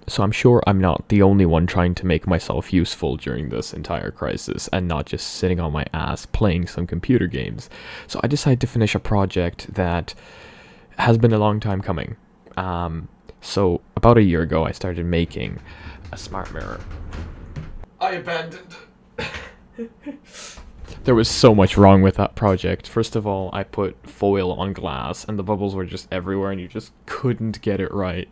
So I'm sure I'm not the only one trying to make myself useful during this entire crisis and not just sitting on my ass playing some computer games. So I decided to finish a project that has been a long time coming. So about a year ago, I started making a smart mirror. I abandoned. There was so much wrong with that project. First of all, I put foil on glass and the bubbles were just everywhere and you just couldn't get it right.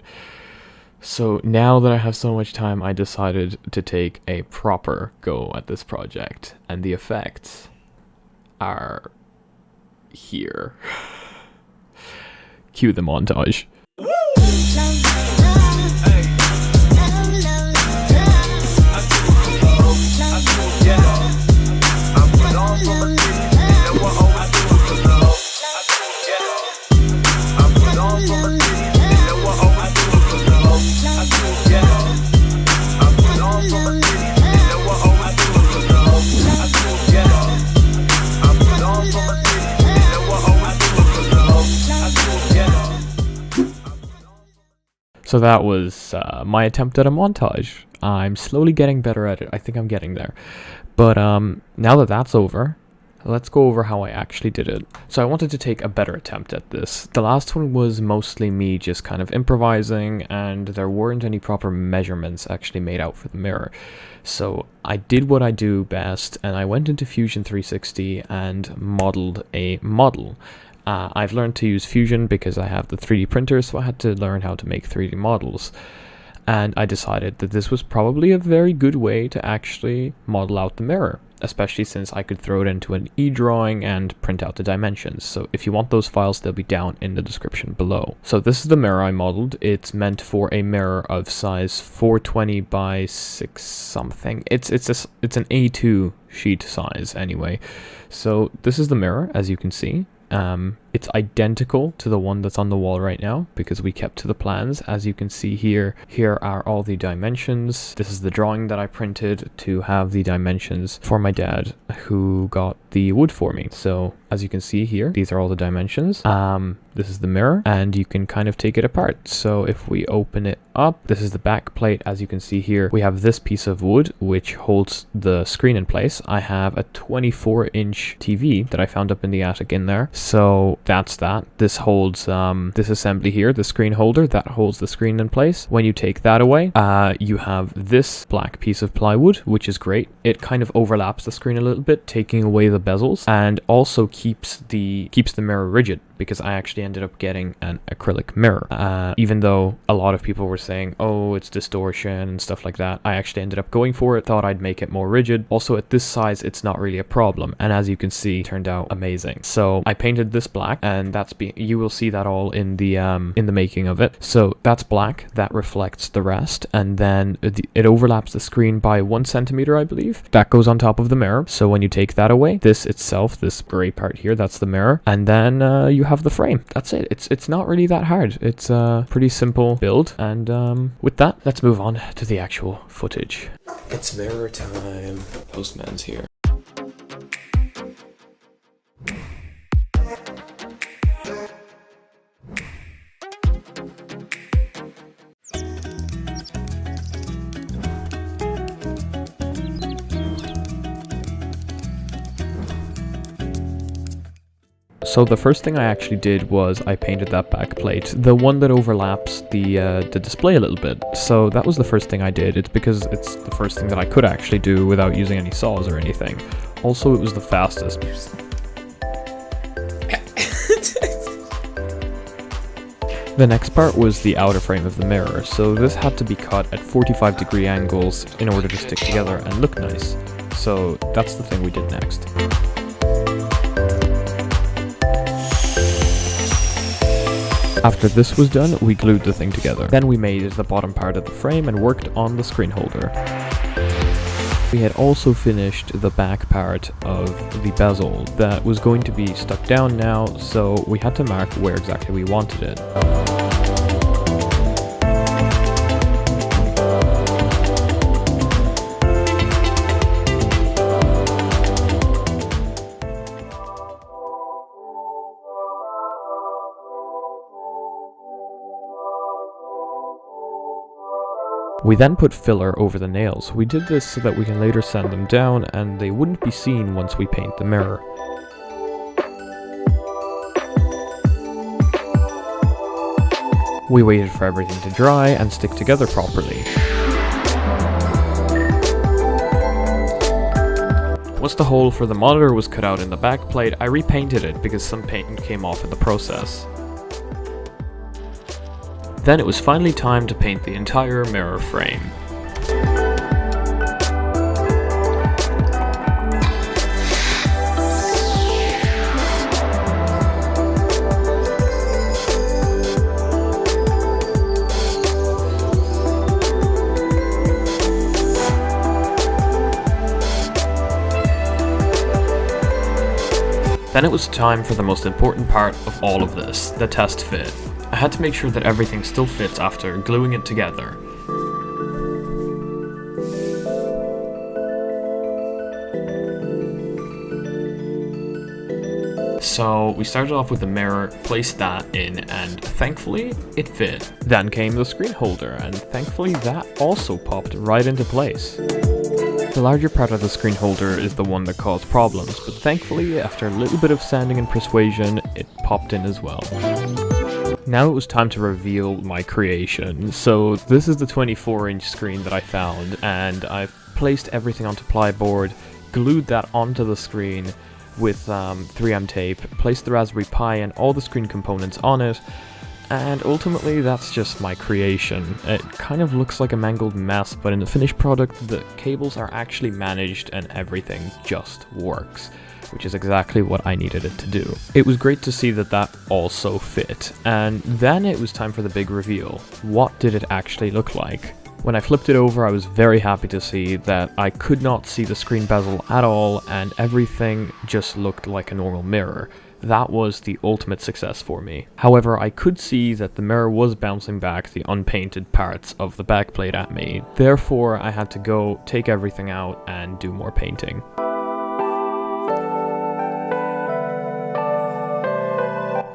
So now that I have so much time, I decided to take a proper go at this project, and the effects are here. Cue the montage. So that was my attempt at a montage. I'm slowly getting better at it. I think I'm getting there. But now that that's over, let's go over how I actually did it. So I wanted to take a better attempt at this. The last one was mostly me just kind of improvising, and there weren't any proper measurements actually made out for the mirror. So I did what I do best, and I went into Fusion 360 and modeled a model. I've learned to use Fusion because I have the 3D printer, so I had to learn how to make 3D models. And I decided that this was probably a very good way to actually model out the mirror, especially since I could throw it into an e-drawing and print out the dimensions. So if you want those files, they'll be down in the description below. So this is the mirror I modeled. It's meant for a mirror of size 420 by 6 something. It's an A2 sheet size anyway. So this is the mirror, as you can see. It's identical to the one that's on the wall right now because we kept to the plans. As you can see here are all the dimensions. This is the drawing that I printed to have the dimensions for my dad who got the wood for me. So as you can see here, these are all the dimensions. This is the mirror, and you can kind of take it apart. So if we open it up, this is the back plate. As you can see here, we have this piece of wood which holds the screen in place. I have a 24-inch TV that I found up in the attic in there. So that's that. This holds this assembly here, the screen holder that holds the screen in place. When you take that away, you have this black piece of plywood, which is great. It kind of overlaps the screen a little bit, taking away the bezels, and also keeps the mirror rigid, because I actually ended up getting an acrylic mirror. Even though a lot of people were saying, oh, it's distortion and stuff like that, I actually ended up going for it, thought I'd make it more rigid. Also, at this size, it's not really a problem. And as you can see, it turned out amazing. So I painted this black, and you will see that all in the making of it. So that's black, that reflects the rest, and then it overlaps the screen by 1 centimeter, I believe. That goes on top of the mirror. So when you take that away, this itself, this gray part here, that's the mirror, and then you have the frame. That's it. It's not really that hard. It's a pretty simple build, and with that, let's move on to the actual footage. It's mirror time. Postman's here. So the first thing I actually did was I painted that back plate, the one that overlaps the display a little bit. So that was the first thing I did. It's because it's the first thing that I could actually do without using any saws or anything. Also, it was the fastest. The next part was the outer frame of the mirror, so this had to be cut at 45-degree angles in order to stick together and look nice. So that's the thing we did next. After this was done, we glued the thing together. Then we made the bottom part of the frame and worked on the screen holder. We had also finished the back part of the bezel that was going to be stuck down now, so we had to mark where exactly we wanted it. We then put filler over the nails. We did this so that we can later sand them down and they wouldn't be seen once we paint the mirror. We waited for everything to dry and stick together properly. Once the hole for the monitor was cut out in the backplate, I repainted it because some paint came off in the process. Then it was finally time to paint the entire mirror frame. Then it was time for the most important part of all of this, the test fit. I had to make sure that everything still fits after gluing it together. So we started off with the mirror, placed that in, and thankfully it fit. Then came the screen holder, and thankfully that also popped right into place. The larger part of the screen holder is the one that caused problems, but thankfully, after a little bit of sanding and persuasion, it popped in as well. Now it was time to reveal my creation. So this is the 24-inch screen that I found, and I've placed everything onto plyboard, glued that onto the screen with 3M tape, placed the Raspberry Pi and all the screen components on it, and ultimately that's just my creation. It kind of looks like a mangled mess, but in the finished product the cables are actually managed and everything just works, which is exactly what I needed it to do. It was great to see that that also fit, and then it was time for the big reveal. What did it actually look like? When I flipped it over, I was very happy to see that I could not see the screen bezel at all, and everything just looked like a normal mirror. That was the ultimate success for me. However, I could see that the mirror was bouncing back the unpainted parts of the backplate at me. Therefore, I had to go take everything out and do more painting.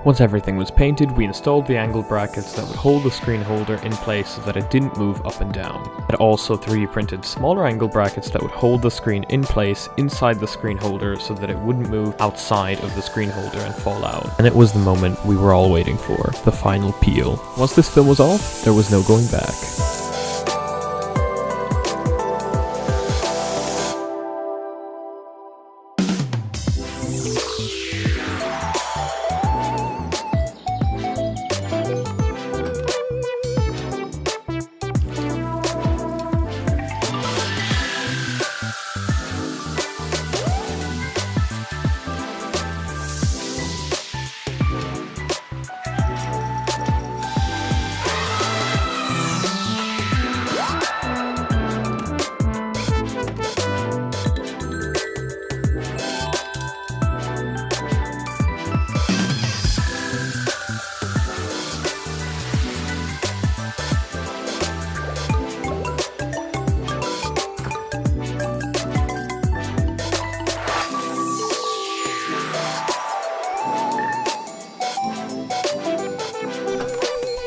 Once everything was painted, we installed the angle brackets that would hold the screen holder in place so that it didn't move up and down. I also 3D printed smaller angle brackets that would hold the screen in place inside the screen holder so that it wouldn't move outside of the screen holder and fall out. And it was the moment we were all waiting for, the final peel. Once this film was off, there was no going back.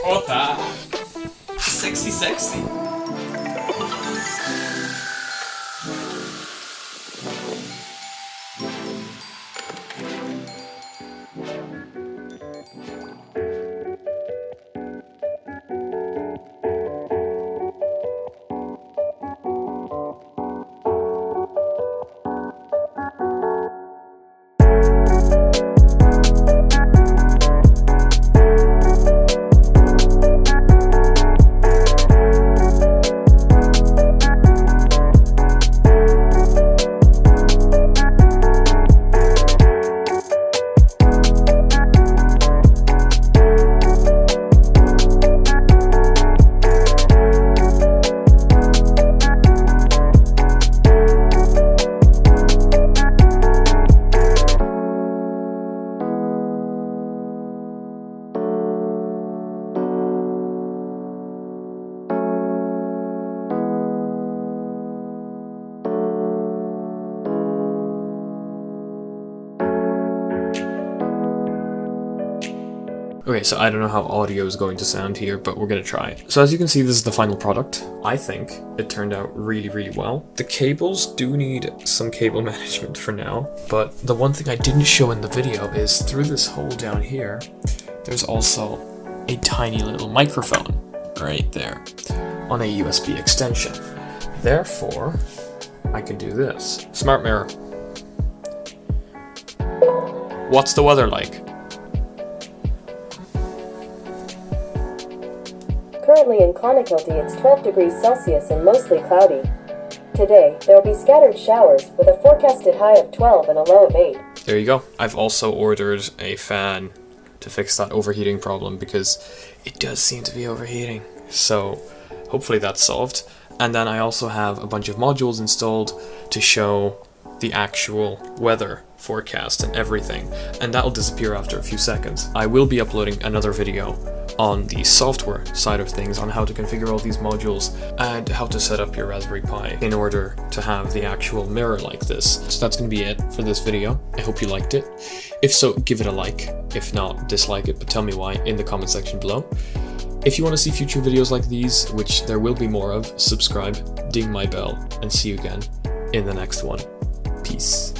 What the? Sexy. Okay, so I don't know how audio is going to sound here, but we're gonna try it. So as you can see, this is the final product. I think it turned out really, really well. The cables do need some cable management for now, but the one thing I didn't show in the video is through this hole down here, there's also a tiny little microphone right there on a USB extension. Therefore, I can do this. Smart mirror. What's the weather like? Currently in Clonakilty it's 12 degrees Celsius and mostly cloudy. Today, there will be scattered showers with a forecasted high of 12 and a low of 8. There you go. I've also ordered a fan to fix that overheating problem because it does seem to be overheating. So hopefully that's solved. And then I also have a bunch of modules installed to show the actual weather forecast and everything, and that'll disappear after a few seconds. I will be uploading another video on the software side of things, on how to configure all these modules and how to set up your Raspberry Pi in order to have the actual mirror like this. So that's going to be it for this video. I hope you liked it. If so, give it a like. If not, dislike it, but tell me why in the comment section below. If you want to see future videos like these, which there will be more of, subscribe, ding my bell, and see you again in the next one. Peace.